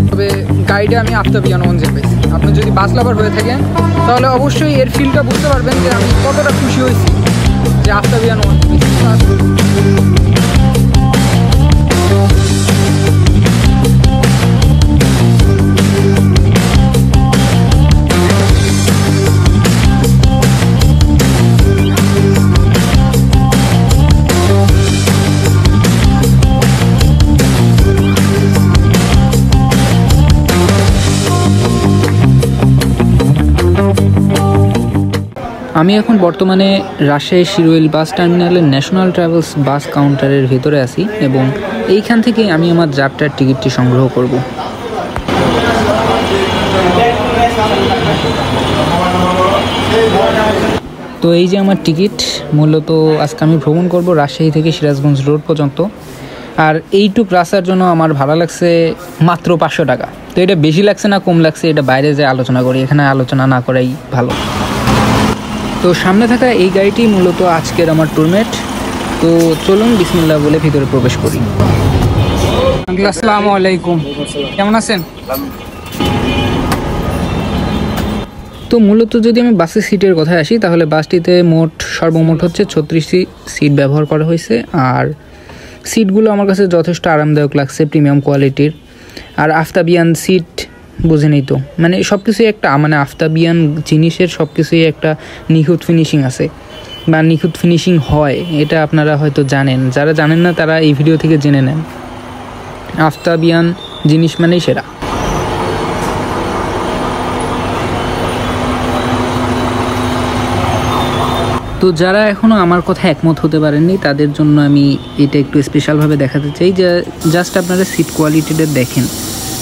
তবে গাইডে আমি আফতাবিয়ান ওয়ানজে পেয়েছি। আপনি যদি বাস লাভার হয়ে থাকেন তাহলে অবশ্যই এর ফিলটা বুঝতে পারবেন যে আমি কতটা খুশি হয়েছি যে আফতাবিয়ান ওয়ানজে পেয়েছি। আমি এখন বর্তমানে রাজশাহী শিরোইল বাস টার্মিনালের ন্যাশনাল ট্রাভেলস বাস কাউন্টারের ভিতরে আছি এবং এইখান থেকে আমি আমার যাত্রার টিকিটটি সংগ্রহ করব। তো এই যে আমার টিকিট, মূলত আজকে আমি ভ্রমণ করব রাজশাহী থেকে সিরাজগঞ্জ রোড পর্যন্ত। আর এইটুক রাস্তার জন্য আমার ভাড়া লাগছে মাত্র 500 টাকা। তো এটা বেশি লাগছে না কম লাগছে এটা বাইরে যে আলোচনা করি, এখানে আলোচনা না করাই ভালো। তো সামনে থাকা এই গাড়িটি মূলত আজকের আমার ট্যুরমেট। তো চলুন বিসমিল্লাহ বলে ভিতরে প্রবেশ করি। আসসালামু আলাইকুম, কেমন আছেন? তো মূলত যদি আমি বাসের সিটের কথায় আসি তাহলে বাসটিতে সর্বমোট হচ্ছে 36টি সিট ব্যবহার করা হয়েছে। আর সিটগুলো আমার কাছে যথেষ্ট আরামদায়ক লাগছে, প্রিমিয়াম কোয়ালিটির। আর আফতাবিয়ান সিট বুঝেনি তো, মানে সব কিছুই একটা, মানে আফতাবিয়ান জিনিসের সব কিছুই একটা নিখুঁত ফিনিশিং আছে বা নিখুঁত ফিনিশিং হয়, এটা আপনারা হয়তো জানেন। যারা জানেন না তারা এই ভিডিও থেকে জেনে নেন। আফতাবিয়ান জিনিস মানেই সেরা। তো যারা এখনও আমার কথা একমত হতে পারেননি তাদের জন্য আমি এটা একটু স্পেশালভাবে দেখাতে চাই যে জাস্ট আপনারা সিট কোয়ালিটিটা দেখেন।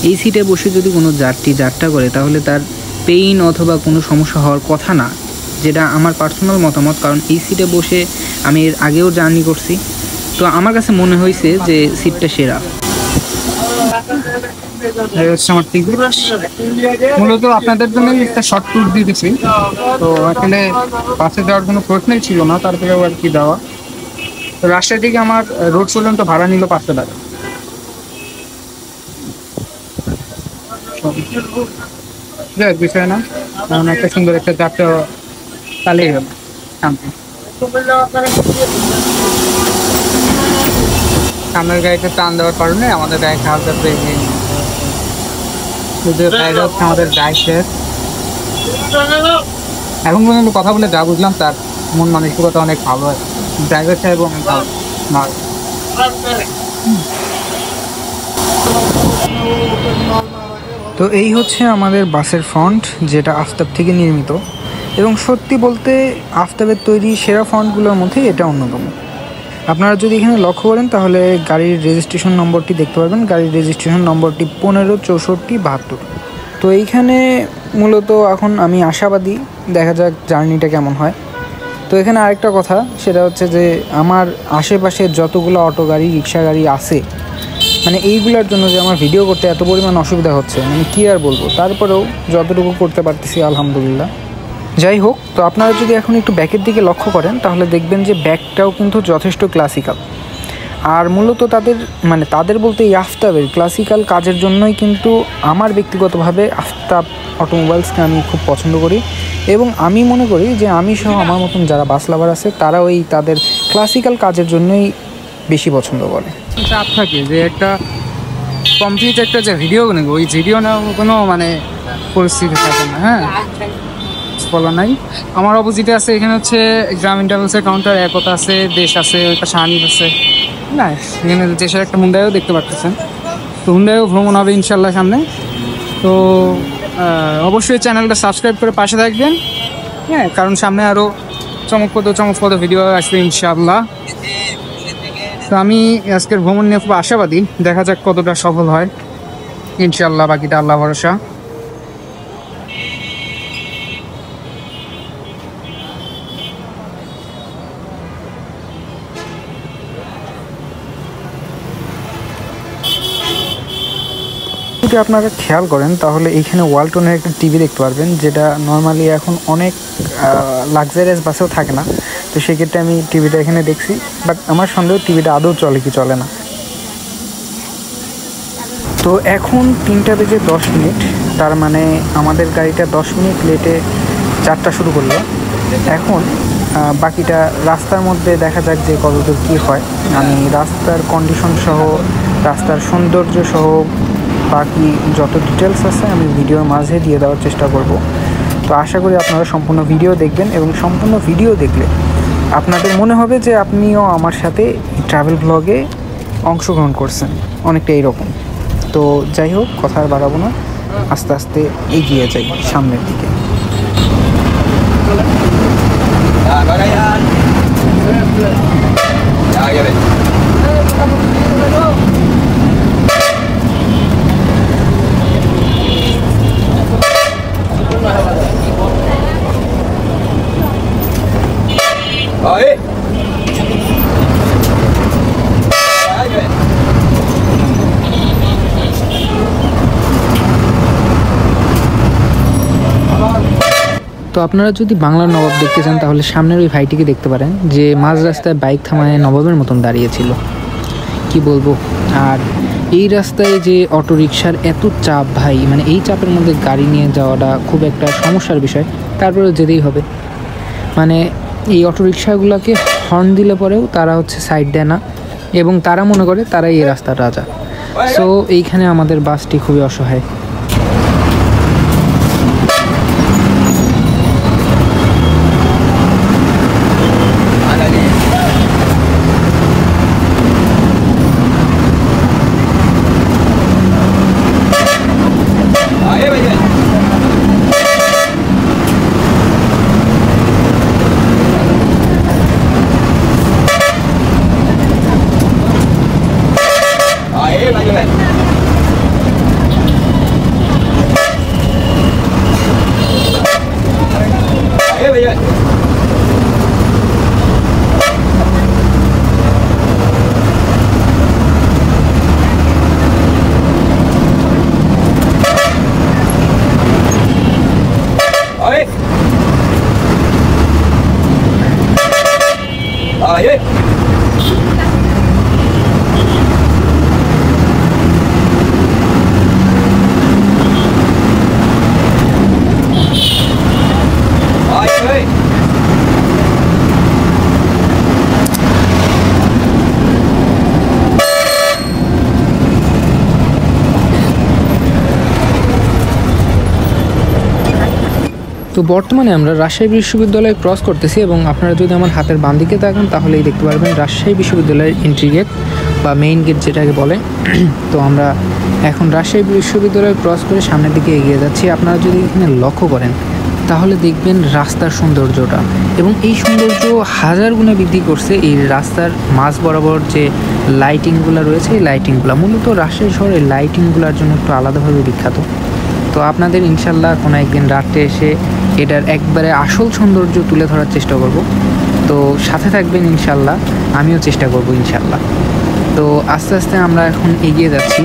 এই সিটে বসে যদি কোনো যাত্রা করে তাহলে তার পেইন অথবা কোনো সমস্যা হওয়ার কথা না, যেটা আমার পার্সোনাল মতামত। কারণ এই সিটে বসে আমি এর আগেও জার্নি করছি, তো আমার কাছে মনে হয়েছে যে সিটটা সেরা। আমার টিকিট মূলত আপনাদের জন্য একটা শর্ট ট্যুর দিতেছি। তো আসলে বাসে যাওয়ার কোনো প্রশ্নই ছিল না, তারপরেও আর কি দেওয়া। তো রাজশাহী থেকে আমার রোড পর্যন্ত ভাড়া নিল 500 টাকা। বিষয় না, কারণ একটা সুন্দর একটা যাত্রা চালিয়ে গেল শান্তি। সামনের গাড়িতে টান দেওয়ার কারণে আমাদের গায়ে খারাপ যাত্রা এগিয়ে আমাদের গায়ে শেষ। এখন পর্যন্ত কথা বলে যা বুঝলাম তার মন মানসিকতা অনেক ভালো হয়, ড্রাইভার সাহেব অনেক ভালো। তো এই হচ্ছে আমাদের বাসের ফন্ট, যেটা আফতাব থেকে নির্মিত এবং সত্যি বলতে আফতাবের তৈরি সেরা ফন্টগুলোর মধ্যে এটা অন্যতম। আপনারা যদি এখানে লক্ষ্য করেন তাহলে গাড়ির রেজিস্ট্রেশন নম্বরটি দেখতে পারবেন। গাড়ির রেজিস্ট্রেশন নম্বরটি 156472। তো এইখানে মূলত এখন আমি আশাবাদী, দেখা যাক জার্নিটা কেমন হয়। তো এখানে আরেকটা কথা, সেটা হচ্ছে যে আমার আশেপাশে যতগুলো অটো গাড়ি রিক্সা গাড়ি আছে, মানে এইগুলোর জন্য যে আমার ভিডিও করতে এত পরিমাণ অসুবিধা হচ্ছে, মানে কী আর বলবো। তারপরেও যতটুকু করতে পারতেছি আলহামদুলিল্লাহ। যাই হোক, তো আপনারা যদি এখন একটু ব্যাকের দিকে লক্ষ্য করেন তাহলে দেখবেন যে ব্যাকটাও কিন্তু যথেষ্ট ক্লাসিক্যাল। আর মূলত তাদের বলতে এই আফতাবের ক্লাসিক্যাল কাজের জন্যই কিন্তু আমার ব্যক্তিগতভাবে আফতাব অটোমোবাইলসকে আমি খুব পছন্দ করি। এবং আমি মনে করি যে আমি সহ আমার মতন যারা বাস লাভার আছে তারাও এই তাদের ক্লাসিক্যাল কাজের জন্যই বেশি পছন্দ করে। চাপ থাকে যে একটা কমপ্লিট একটা যে ভিডিও নেব, ওই ভিডিও নেওয়ার কোনো পরিস্থিতি থাকে না। হ্যাঁ, বলা নাই। আমার অপোজিটে আছে, এখানে হচ্ছে গ্রামীণ ট্রাভেলসের কাউন্টার, একতা আছে, দেশ আছে, ওই পাশে হানিফ আছে। না, এখানে দেশের একটা হুন্ডাইও দেখতে পাচ্ছেন। তো হুন্ডাইও ভ্রমণ হবে ইনশাল্লাহ সামনে। তো অবশ্যই চ্যানেলটা সাবস্ক্রাইব করে পাশে থাকবেন। হ্যাঁ, কারণ সামনে আরও চমকপ্রদ ভিডিও আসবে ইনশাআল্লাহ। তো আমি আজকের ভ্রমণ নিয়ে খুব আশাবাদী, দেখা যাক কতটা সফল হয় ইনশাআল্লাহ, বাকিটা আল্লাহ ভরসা। যদি আপনারা খেয়াল করেন তাহলে এইখানে ওয়ালটনের একটা টিভি দেখতে পারবেন, যেটা নর্মালি এখন অনেক লাক্সারিয়াস বাসেও থাকে না। তো তো সেক্ষেত্রে আমি টিভিটা এখানে দেখছি, বাট আমার সন্দেহ টিভিটা আদৌ চলে কি চলে না। তো এখন 3:10 তার মানে আমাদের গাড়িটা 10 মিনিট লেটে 4টা শুরু করলো। এখন বাকিটা রাস্তার মধ্যে দেখা যাক যে কতদূর কী হয়। আমি রাস্তার কন্ডিশন সহ, রাস্তার সৌন্দর্য সহ বাকি যত ডিটেলস আছে আমি ভিডিওর মাঝে দিয়ে দেওয়ার চেষ্টা করব। তো আশা করি আপনারা সম্পূর্ণ ভিডিও দেখবেন, এবং সম্পূর্ণ ভিডিও দেখলে আপনাদের মনে হবে যে আপনিও আমার সাথে ট্রাভেল ব্লগে অংশগ্রহণ করছেন, অনেকটা এইরকম। তো যাই হোক, কথা আর বাড়াবো না, আস্তে আস্তে এগিয়ে যাই সামনের দিকে। তো আপনারা যদি বাংলার নবাব দেখতে চান তাহলে সামনের ওই ভাইটিকে দেখতে পারেন, যে মাঝ রাস্তায় বাইক থামায় নবাবের মতন দাঁড়িয়েছিল। কি বলবো। আর এই রাস্তায় যে অটোরিকশার এত চাপ ভাই, মানে এই চাপের মধ্যে গাড়ি নিয়ে যাওয়াটা খুব একটা সমস্যার বিষয়, তারপরেও যেতেই হবে। মানে এই অটোরিকশাগুলোকে হর্ন দিলে পরেও তারা সাইড দেয় না, এবং তারা মনে করে তারাই এই রাস্তার রাজা। সো এইখানে আমাদের বাসটি খুবই অসহায়। তো বর্তমানে আমরা রাজশাহী বিশ্ববিদ্যালয় ক্রস করতেছি, এবং আপনারা যদি আমার হাতের বাম দিকে তাকান তাহলেই দেখতে পারবেন রাজশাহী বিশ্ববিদ্যালয়ের এন্ট্রি গেট বা মেইন গেট যেটাকে বলে। তো আমরা এখন রাজশাহী বিশ্ববিদ্যালয় ক্রস করে সামনের দিকে এগিয়ে যাচ্ছি। আপনারা যদি এখানে লক্ষ্য করেন তাহলে দেখবেন রাস্তার সৌন্দর্যটা, এবং এই সৌন্দর্য হাজার গুণে বৃদ্ধি করছে এই রাস্তার মাঝ বরাবর যে লাইটিংগুলো রয়েছে। এই লাইটিংগুলো মূলত রাজশাহী শহরের লাইটিংগুলোর জন্য একটু আলাদাভাবে বিখ্যাত। তো আপনাদের ইনশাল্লাহ কোনো একদিন রাত্রে এসে এটার একবারে আসল সৌন্দর্য তুলে ধরার চেষ্টা করব। তো সাথে থাকবেন ইনশাল্লাহ, আমিও চেষ্টা করব ইনশাল্লাহ। তো আস্তে আস্তে আমরা এখন এগিয়ে যাচ্ছি।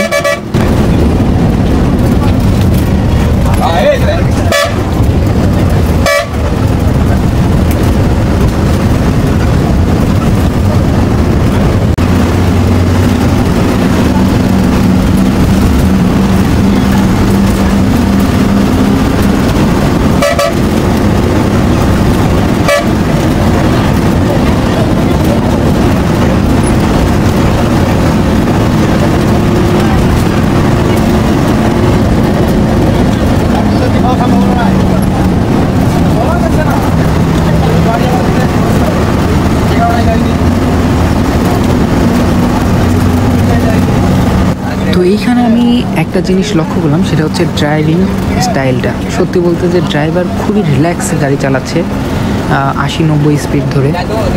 তো এইখানে আমি একটা জিনিস লক্ষ্য করলাম, সেটা হচ্ছে ড্রাইভিং স্টাইলটা। সত্যি বলতে যে ড্রাইভার খুবই রিল্যাক্স গাড়ি চালাচ্ছে 80-90 স্পিড ধরে।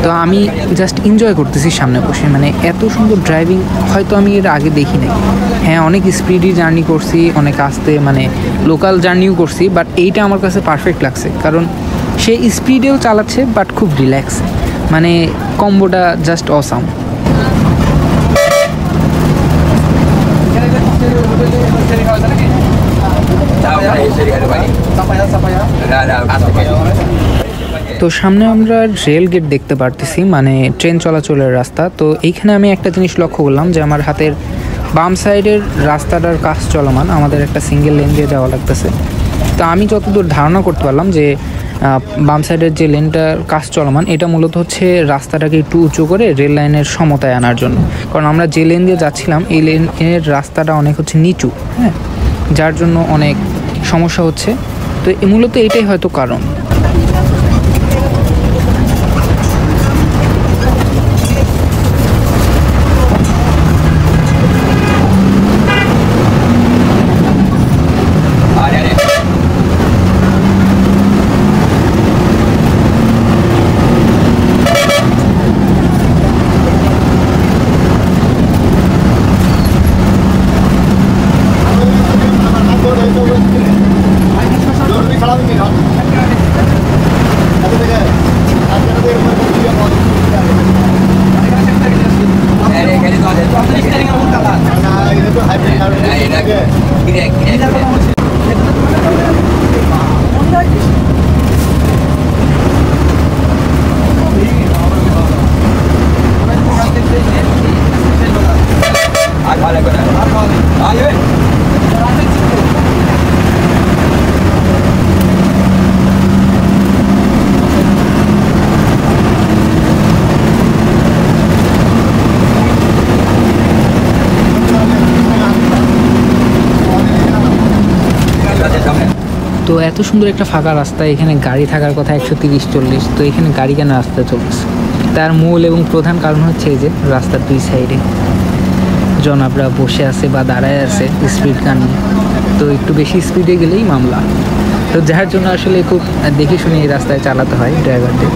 তো আমি জাস্ট এনজয় করতেছি সামনে বসে, মানে এত সুন্দর ড্রাইভিং হয়তো আমি এর আগে দেখি নাই। হ্যাঁ, অনেক স্পিডি জার্নি করছি, অনেক আস্তে মানে লোকাল জার্নিও করছি, বাট এইটা আমার কাছে পারফেক্ট লাগছে, কারণ সে স্পিডেও চালাচ্ছে বাট খুব রিল্যাক্স, মানে কম্বোটা জাস্ট অসাম। তো তো সামনে আমরা রেল গেট দেখতে পারতেছি, মানে ট্রেন চলাচলের রাস্তা। তো এইখানে আমি একটা জিনিস লক্ষ্য করলাম যে আমার হাতের বাম সাইডের রাস্তাটার কাজ চলমান, আমাদের একটা সিঙ্গেল লেন দিয়ে যাওয়া লাগতেছে। তো আমি যতদূর ধারণা করতে পারলাম যে বাম সাইডের যে লেনটার কাজ চলমান, এটা মূলত হচ্ছে রাস্তাটাকে একটু উঁচু করে রেল লাইনের সমতায় আনার জন্য। কারণ আমরা যে লেন দিয়ে যাচ্ছিলাম এই লেনের রাস্তাটা অনেক হচ্ছে নিচু, হ্যাঁ, যার জন্য অনেক সমস্যা হচ্ছে। তো মূলত এটাই হয়তো কারণ। তো এত সুন্দর একটা ফাঁকা রাস্তা, এখানে গাড়ি থাকার কথা 130-40, তো এখানে গাড়ি কেন রাস্তা চলছে? তার মূল এবং প্রধান কারণ হচ্ছে এই যে রাস্তার দুই সাইডে জনাবরা বসে আছে বা দাঁড়ায় আছে স্পিড গান নিয়ে। তো একটু বেশি স্পিডে গেলেই মামলা। তো যার জন্য আসলে খুব দেখে শুনে এই রাস্তায় চালাতে হয় ড্রাইভারদের।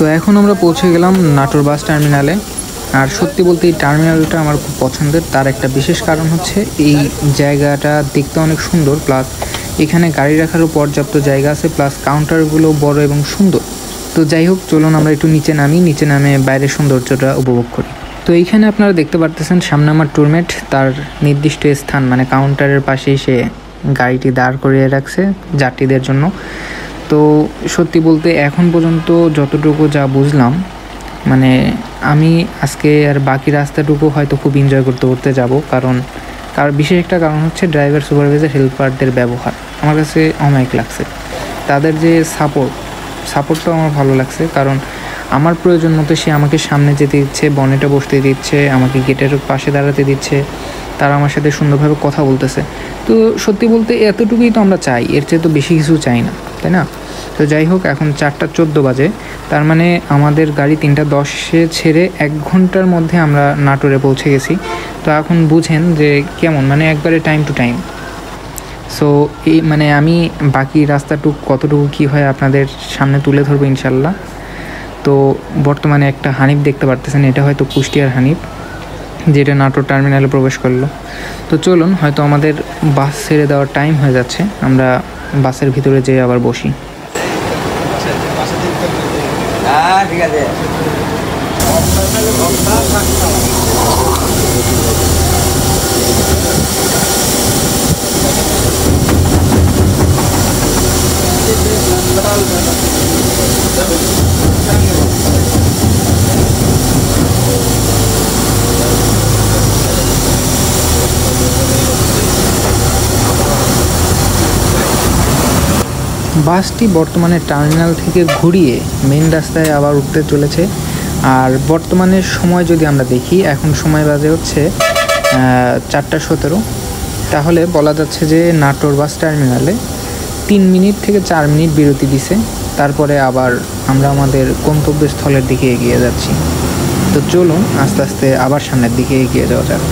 তো এখন আমরা পৌঁছে গেলাম নাটোর বাস টার্মিনালে। আর সত্যি বলতে এই টার্মিনালটা আমার খুব পছন্দের। তার একটা বিশেষ কারণ হচ্ছে এই জায়গাটা দেখতে অনেক সুন্দর, প্লাস এখানে গাড়ি রাখারও পর্যাপ্ত জায়গা আছে, প্লাস কাউন্টারগুলো বড় এবং সুন্দর। তো যাই হোক, চলুন আমরা একটু নিচে নামে বাইরের সৌন্দর্যটা উপভোগ করি। তো এইখানে আপনারা দেখতে পারতেছেন সামনে আমার ট্যুরমেট তার নির্দিষ্ট স্থান মানে কাউন্টারের পাশেই সে গাড়িটি দাঁড় করিয়ে রাখছে যাত্রীদের জন্য। তো সত্যি বলতে এখন পর্যন্ত যতটুকু যা বুঝলাম, মানে আমি আজকে আর বাকি রাস্তাটুকু হয়তো খুব এনজয় করতে যাব। কারণ বিশেষ একটা কারণ হচ্ছে ড্রাইভার, সুপারভাইজার, হেল্পারদের ব্যবহার আমার কাছে অমায়িক লাগছে। তাদের যে সাপোর্টটাও আমার ভালো লাগছে। কারণ আমার প্রয়োজন মতো সে আমাকে সামনে যেতে দিচ্ছে, বনেটে বসতে দিচ্ছে, আমাকে গেটের পাশে দাঁড়াতে দিচ্ছে, তারা আমার সাথে সুন্দরভাবে কথা বলতেছে। তো সত্যি বলতে এতটুকুই তো আমরা চাই, এর চেয়ে তো বেশি কিছু চাই না, তাই না? তো যাই হোক, এখন 4:14 বাজে, তার মানে আমাদের গাড়ি 3:10-এ ছেড়ে 1 ঘন্টার মধ্যে আমরা নাটোরে পৌঁছে গেছি। তো এখন বুঝেন যে কেমন, মানে একবারে টাইম টু টাইম। সো এই মানে আমি বাকি রাস্তাটুকু কতটুকু কী হয় আপনাদের সামনে তুলে ধরবো ইনশাল্লাহ। তো বর্তমানে একটা হানিফ দেখতে পারতেছেন, এটা হয়তো কুষ্টিয়ার হানিফ, যেটা নাটোর টার্মিনালে প্রবেশ করলো। তো চলুন, হয়তো আমাদের বাস ছেড়ে দেওয়ার টাইম হয়ে যাচ্ছে, আমরা বাসের ভিতরে যেয়ে আবার বসি। ঠিক আছে। বাসটি বর্তমানে টার্মিনাল থেকে ঘুরিয়ে মেন রাস্তায় আবার উঠতে চলেছে। আর বর্তমানের সময় যদি আমরা দেখি, এখন সময় বাজে হচ্ছে 4:17। তাহলে বলা যাচ্ছে যে নাটোর বাস টার্মিনালে 3 মিনিট থেকে 4 মিনিট বিরতি দিছে, তারপরে আবার আমরা আমাদের গন্তব্যস্থলের দিকে এগিয়ে যাচ্ছি। তো চলুন আস্তে আস্তে আবার সামনের দিকে এগিয়ে যাওয়া যাক।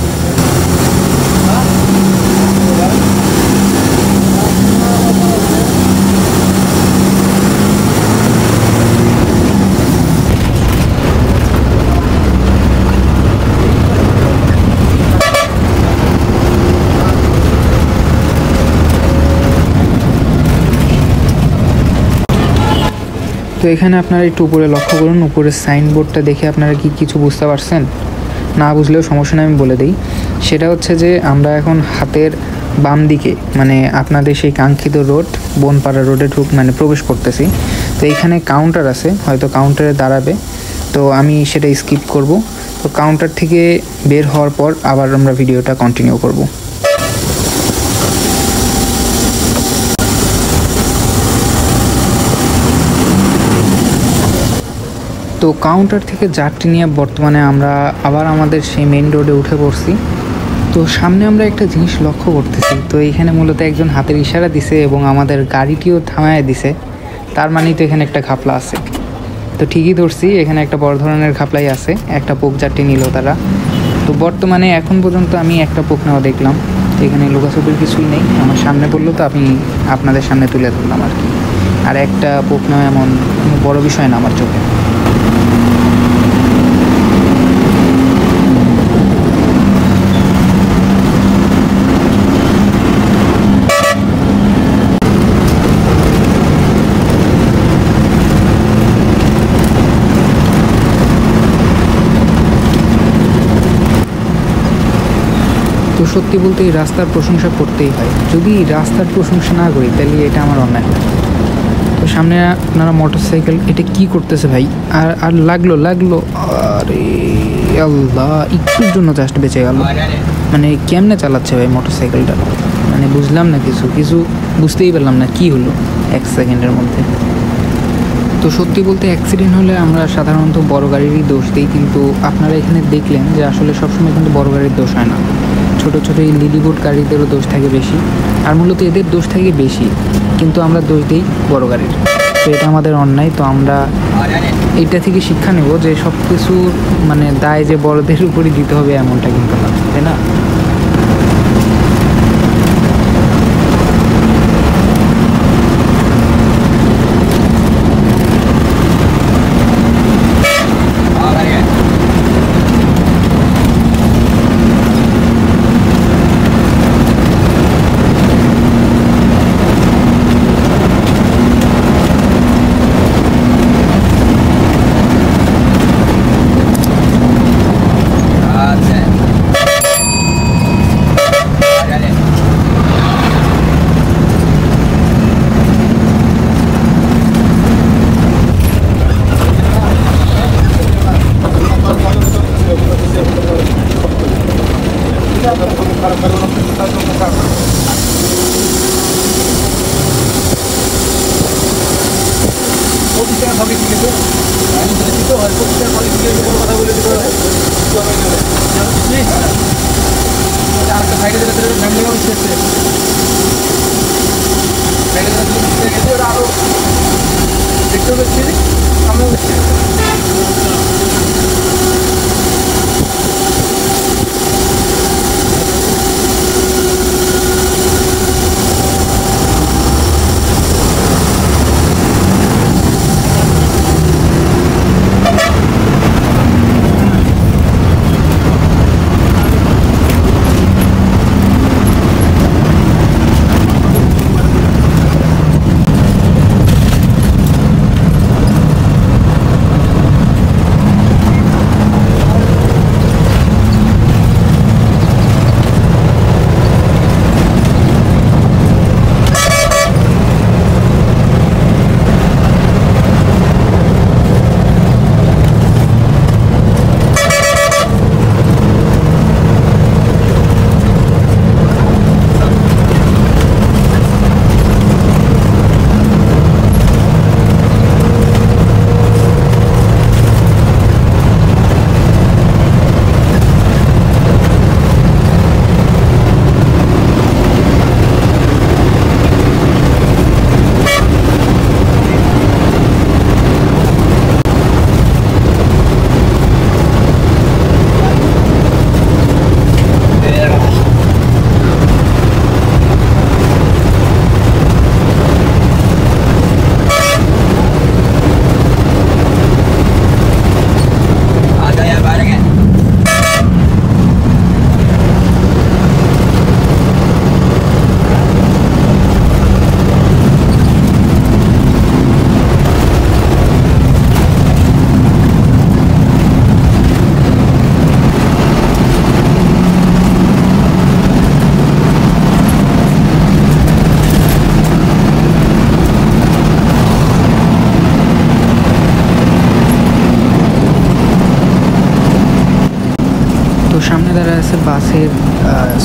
তো এখানে আপনারা একটু উপরে লক্ষ্য করুন, উপরের সাইনবোর্ডটা দেখে আপনারা কি কিছু বুঝতে পারছেন? না বুঝলেও সমস্যা নেই, আমি বলে দিই। সেটা হচ্ছে যে আমরা এখন হাতের বাম দিকে, মানে আপনাদের সেই কাঙ্ক্ষিত রোড বনপাড়া রোডে প্রবেশ করতেছি। তো এইখানে কাউন্টার আছে, হয়তো কাউন্টারে দাঁড়াবে, তো আমি সেটা স্কিপ করব। তো কাউন্টার থেকে বের হওয়ার পর আবার আমরা ভিডিওটা কন্টিনিউ করব। তো কাউন্টার থেকে যাত্রী নিয়ে বর্তমানে আমরা আবার আমাদের সেই মেন রোডে উঠে পড়ছি। তো সামনে আমরা একটা জিনিস লক্ষ্য করতেছি, তো এখানে মূলত একজন হাতের ইশারা দিছে এবং আমাদের গাড়িটিও থামায় দিছে, তার মানেই তো এখানে একটা ঘাপলা আছে। তো ঠিকই ধরছি, এখানে একটা বড় ধরনের ঘাপলাই আছে, একটা পোক যাত্রী নিল তারা। তো বর্তমানে এখন পর্যন্ত আমি একটা পোক নেওয়া দেখলাম, এখানে লুকাছবির কিছুই নেই, আমার সামনে পড়লো তো আমি আপনাদের সামনে তুলে ধরলাম আর কি। আর একটা পোক নেওয়া এমন কোনো বড় বিষয় না আমার চোখে। তো সত্যি বলতে এই রাস্তার প্রশংসা করতেই হয়, যদি রাস্তার প্রশংসা না করি তাহলে এটা আমার অন্যায়। তো সামনে আপনারা মোটরসাইকেল, এটা কি করতেছে ভাই? আর আর লাগলো, আরে আল্লাহ, একটুর জন্য জাস্ট বেঁচে গেল। মানে কেমনে চালাচ্ছে ভাই মোটরসাইকেলটা, মানে বুঝলাম না, কিছু বুঝতেই পারলাম না কি হলো 1 সেকেন্ডের মধ্যে। তো সত্যি বলতে অ্যাক্সিডেন্ট হলে আমরা সাধারণত বড় গাড়িরই দোষ দিই, কিন্তু আপনারা এখানে দেখলেন যে আসলে সবসময় কিন্তু বড় গাড়ির দোষ হয় না, ছোটো ছোটো এই লিলিবোট গাড়িদেরও দোষ থাকে বেশি, আর মূলত এদের দোষ থাকে বেশি, কিন্তু আমরা দোষ দিই বড় গাড়ির। তো এটা আমাদের অন্যায়। তো আমরা এটা থেকে শিক্ষা নেব যে সব কিছুর মানে দায় যে বড়দের উপরই দিতে হবে এমনটা কিন্তু না, তাই না? সামনে দাঁড়ায় আছে বাসের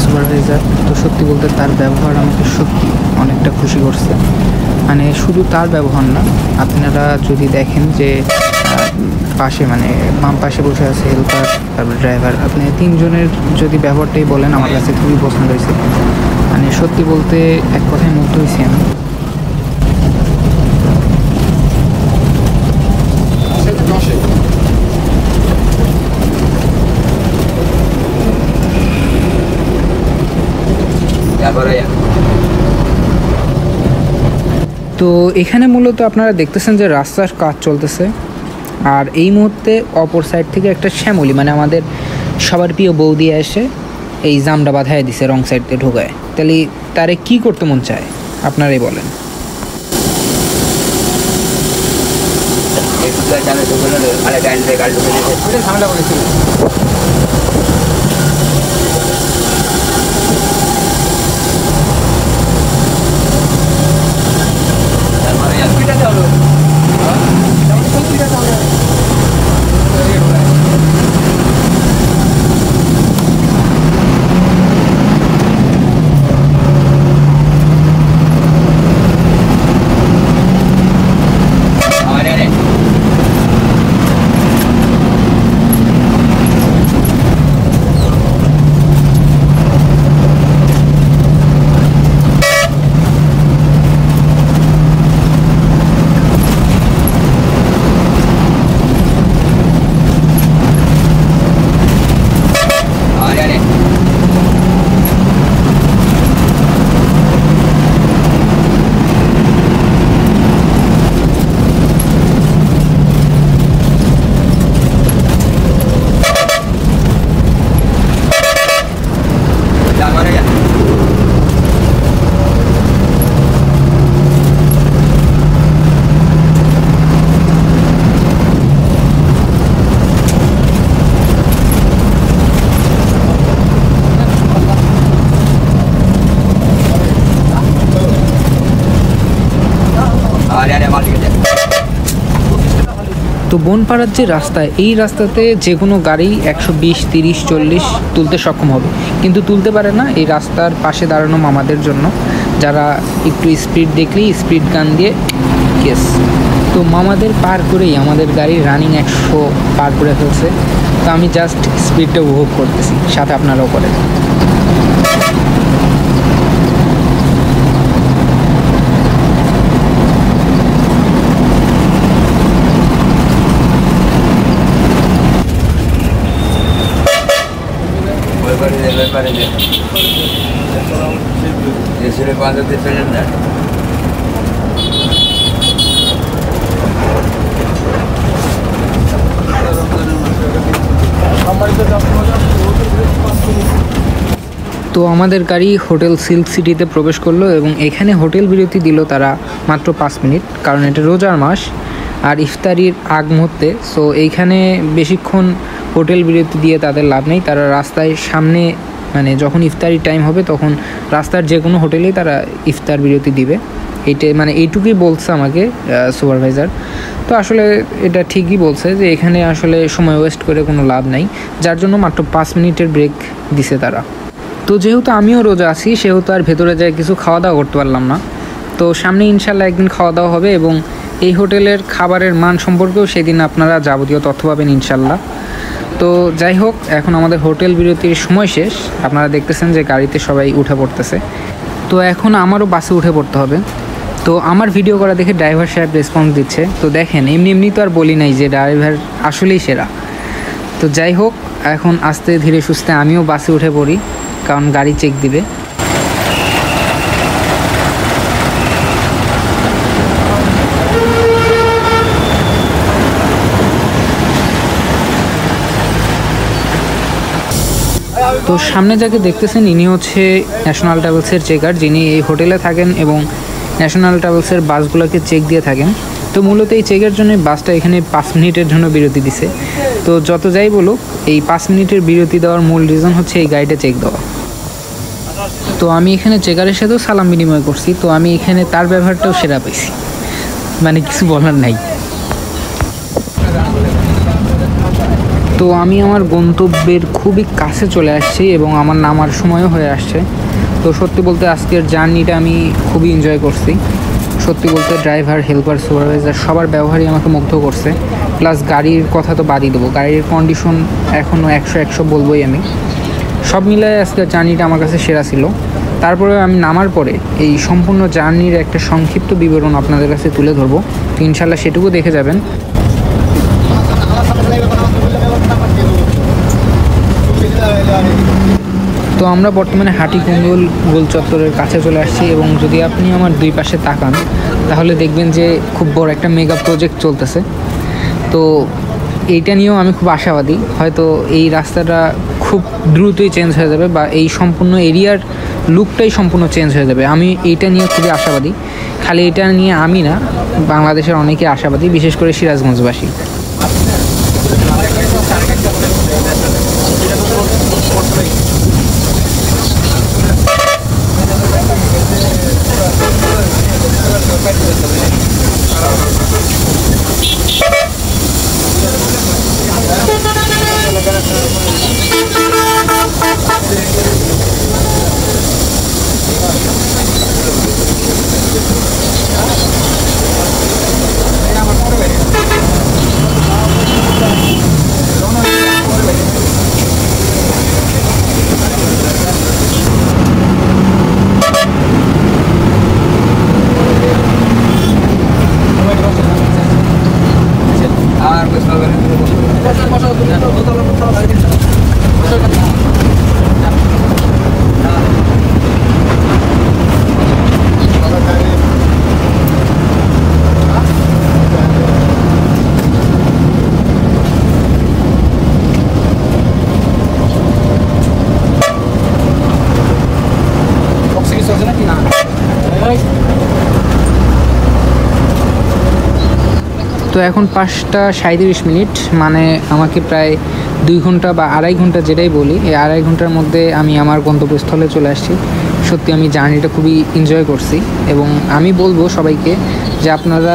সুপারভাইজার। তো সত্যি বলতে তার ব্যবহার আমাকে সত্যি অনেকটা খুশি করছে। মানে শুধু তার ব্যবহার না, আপনারা যদি দেখেন যে পাশে মানে বাম পাশে বসে আছে হেল্পার, তারপর ড্রাইভার, আপনি তিনজনের যদি ব্যবহারটাই বলেন আমার কাছে খুবই পছন্দ হয়েছে। মানে সত্যি বলতে এক কথায় মুগ্ধ হয়েছি আমি। তো এখানে মূলত আপনারা দেখতেছেন যে রাস্তার কাজ চলতেছে, আর এই মুহূর্তে অপর সাইড থেকে একটা শ্যামলি মানে আমাদের সবার প্রিয় বৌদি এসে এই জামটা বাঁধাই দিছে রং সাইড দিয়ে ঢোকায়। তাহলে তারে কি করতে মন চায় আপনারাই বলেন। তো বনপাড়ার যে রাস্তা, এই রাস্তাতে যে কোনো গাড়ি 120, 30, 40 তুলতে সক্ষম হবে, কিন্তু তুলতে পারে না এই রাস্তার পাশে দাঁড়ানো মামাদের জন্য, যারা একটু স্পিড দেখলেই স্পিড গান দিয়ে কেস। তো মামাদের পার করেই আমাদের গাড়ি রানিং 100 পার করে ফেলছে। তো আমি জাস্ট স্পিডটা উপভোগ করতেছি, সাথে আপনারাও করেন। তো আমাদের গাড়ি হোটেল সিল্ক সিটিতে প্রবেশ করলো এবং এখানে হোটেল বিরতি দিল তারা মাত্র 5 মিনিট, কারণ এটা রোজার মাস আর ইফতারির আগ মুহূর্তে। সো এইখানে বেশিক্ষণ হোটেল বিরতি দিয়ে তাদের লাভ নেই। তারা রাস্তায় সামনে মানে যখন ইফতারির টাইম হবে তখন রাস্তার যে কোনো হোটেলেই তারা ইফতার বিরতি দিবে। মানে এইটুকুই বলছে আমাকে সুপারভাইজার। তো আসলে এটা ঠিকই বলছে যে এখানে আসলে সময় ওয়েস্ট করে কোনো লাভ নাই, যার জন্য মাত্র 5 মিনিটের ব্রেক দিছে তারা। তো যেহেতু আমিও রোজা আছি সেহেতু আর ভেতরে যাই কিছু খাওয়া দাওয়া করতে পারলাম না। তো সামনে ইনশাল্লাহ একদিন খাওয়া দাওয়া হবে এবং এই হোটেলের খাবারের মান সম্পর্কেও সেদিন আপনারা যাবতীয় তথ্য পাবেন ইনশাল্লাহ। তো যাই হোক, এখন আমাদের হোটেল বিরতির সময় শেষ। আপনারা দেখতেছেন যে গাড়িতে সবাই উঠে পড়তেছে। তো এখন আমারও বাসে উঠে পড়তে হবে। তো আমার ভিডিও করা দেখে ড্রাইভার সাহেব রেসপন্স দিচ্ছে। তো দেখেন, এমনি তো আর বলি নাই যে ড্রাইভার আসলেই সেরা। তো যাই হোক, এখন আস্তে ধীরে সুস্থে আমিও বাসে উঠে পড়ি, কারণ গাড়ি চেক দিবে। তো সামনে যাকে দেখতেছেন ইনি হচ্ছে ন্যাশনাল ট্রাভেলসের চেকার, যিনি এই হোটেলে থাকেন এবং ন্যাশনাল ট্রাভেলসের বাসগুলোকে চেক দিয়ে থাকেন। তো মূলত এই চেকের জন্য বাসটা এখানে 5 মিনিটের জন্য বিরতি দিছে। তো যত যাই বলুক, এই 5 মিনিটের বিরতি দেওয়ার মূল রিজন হচ্ছে এই গাড়িটা চেক দেওয়া। তো আমি এখানে চেকারের সাথেও সালাম বিনিময় করছি। তো আমি এখানে তার ব্যবহারটাও সেরা পেয়েছি, মানে কিছু বলার নাই। তো আমি আমার গন্তব্যের খুবই কাছে চলে আসছি এবং আমার নামার সময়ও হয়ে আসছে। তো সত্যি বলতে আজকের জার্নিটা আমি খুবই এনজয় করছি। সত্যি বলতে ড্রাইভার, হেল্পার, সুপারভাইজার সবার ব্যবহারই আমাকে মুগ্ধ করছে। প্লাস গাড়ির কথা তো বাদই দেবো, গাড়ির কন্ডিশন এখনও 100 বলবোই আমি। সব মিলায় আজকের জার্নিটা আমার কাছে সেরা ছিল। তারপরে আমি নামার পরে এই সম্পূর্ণ জার্নির একটা সংক্ষিপ্ত বিবরণ আপনাদের কাছে তুলে ধরবো। তো ইনশাল্লাহ সেটুকু দেখে যাবেন। তো আমরা বর্তমানে হাটিকুমরুল গোল চত্বরের কাছে চলে আসছি এবং যদি আপনি আমার দুই পাশে তাকান তাহলে দেখবেন যে খুব বড় একটা মেগা প্রজেক্ট চলতেছে। তো এইটা নিয়েও আমি খুব আশাবাদী, হয়তো এই রাস্তাটা খুব দ্রুতই চেঞ্জ হয়ে যাবে বা এই সম্পূর্ণ এরিয়ার লুকটাই সম্পূর্ণ চেঞ্জ হয়ে যাবে। আমি এইটা নিয়ে খুবই আশাবাদী। খালি এটা নিয়ে আমি না, বাংলাদেশের অনেকে আশাবাদী, বিশেষ করে সিরাজগঞ্জবাসী। তো এখন 5:37, মানে আমাকে প্রায় 2 ঘন্টা বা 2.5 ঘন্টা যেটাই বলি, এই 2.5 ঘন্টার মধ্যে আমি আমার গন্তব্যস্থলে চলে আসছি। সত্যি আমি জার্নিটা খুবই এনজয় করছি এবং আমি বলবো সবাইকে যে আপনারা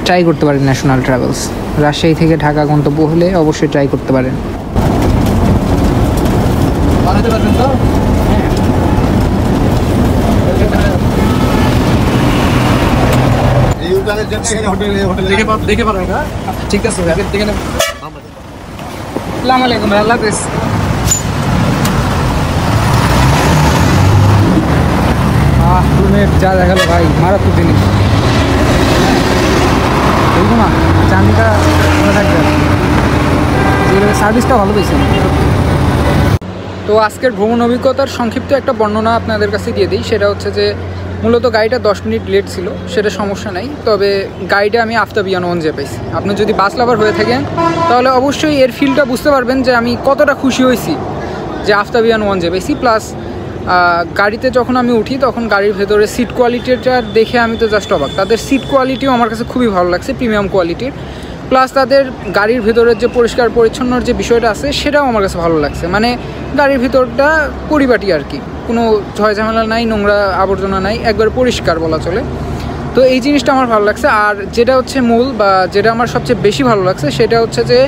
ট্রাই করতে পারেন ন্যাশনাল ট্রাভেলস। রাজশাহী থেকে ঢাকা গন্তব্য হলে অবশ্যই ট্রাই করতে পারেন। ঠিক আছে, আসসালামু আলাইকুম, আল্লাহ হাফেজ। যা দেখালো ভাই, মারাত্মক জিনিস। দেখবো না, জার্নিটা ভালো থাকবে, সার্ভিসটা ভালো পেয়েছে। তো আজকের ভ্রমণ অভিজ্ঞতার সংক্ষিপ্ত একটা বর্ণনা আপনাদের কাছে দিয়ে দিই। সেটা হচ্ছে যে মূলত গাড়িটা 10 মিনিট লেট ছিল, সেটা সমস্যা নাই। তবে গাড়িটা আমি আফতাবিয়ান ওয়ানজে পাইছি। আপনি যদি বাস লাভার হয়ে থাকেন তাহলে অবশ্যই এর ফিলটা বুঝতে পারবেন যে আমি কতটা খুশি হয়েছি যে আফতাবিয়ান ওয়ানজে পাইছি। প্লাস গাড়িতে যখন আমি উঠি তখন গাড়ির ভেতরে সিট কোয়ালিটিটা দেখে আমি তো জাস্ট অবাক। তাদের সিট কোয়ালিটিও আমার কাছে খুবই ভালো লাগছে, প্রিমিয়াম কোয়ালিটির। প্লাস তাদের গাড়ির ভেতরের যে পরিষ্কার পরিচ্ছন্নর যে বিষয়টা আছে সেটাও আমার কাছে ভালো লাগছে। মানে গাড়ির ভিতরটা পরিপাটি আর কি, কোনো ঝয়ঝামেলা নাই, নোংরা আবর্জনা নাই, একবার পরিষ্কার বলা চলে। তো এই জিনিসটা আমার ভালো লাগছে। আর যেটা হচ্ছে মূল বা যেটা আমার সবচেয়ে বেশি ভালো লাগছে সেটা হচ্ছে যে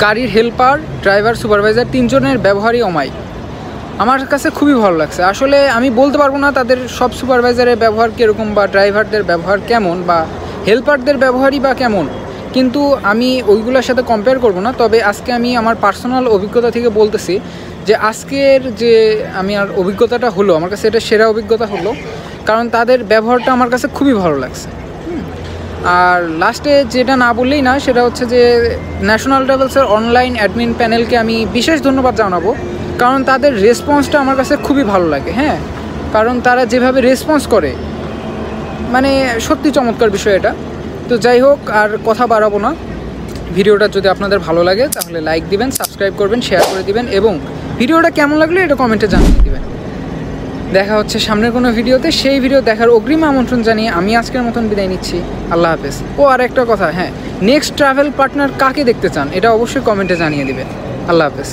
গাড়ির হেল্পার, ড্রাইভার, সুপারভাইজার 3 জনের ব্যবহারই অমায়িক। আমার কাছে খুবই ভালো লাগছে। আসলে আমি বলতে পারবো না তাদের সব সুপারভাইজারের ব্যবহার কীরকম বা ড্রাইভারদের ব্যবহার কেমন বা হেল্পারদের ব্যবহারই বা কেমন, কিন্তু আমি ওইগুলোর সাথে কম্পেয়ার করব না। তবে আজকে আমি আমার পার্সোনাল অভিজ্ঞতা থেকে বলতেছি যে আজকের যে আমার অভিজ্ঞতাটা হলো, আমার কাছে এটা সেরা অভিজ্ঞতা হলো, কারণ তাদের ব্যবহারটা আমার কাছে খুবই ভালো লাগছে। আর লাস্টে যেটা না বললেই না, সেটা হচ্ছে যে ন্যাশনাল ট্রাভেলসের অনলাইন অ্যাডমিন প্যানেলকে আমি বিশেষ ধন্যবাদ জানাবো, কারণ তাদের রেসপন্সটা আমার কাছে খুবই ভালো লাগে। হ্যাঁ, কারণ তারা যেভাবে রেসপন্স করে মানে সত্যি চমৎকার বিষয় এটা। তো যাই হোক, আর কথা বাড়াবো না। ভিডিওটা যদি আপনাদের ভালো লাগে তাহলে লাইক দিবেন, সাবস্ক্রাইব করবেন, শেয়ার করে দিবেন এবং ভিডিওটা কেমন লাগলো এটা কমেন্টে জানিয়ে দিবেন। দেখা হচ্ছে সামনের কোনো ভিডিওতে। সেই ভিডিও দেখার অগ্রিম আমন্ত্রণ জানিয়ে আমি আজকের মতন বিদায় নিচ্ছি। আল্লাহ হাফেজ। ও আর একটা কথা, হ্যাঁ, নেক্সট ট্রাভেল পার্টনার কাকে দেখতে চান এটা অবশ্যই কমেন্টে জানিয়ে দিবেন। আল্লাহ হাফেজ।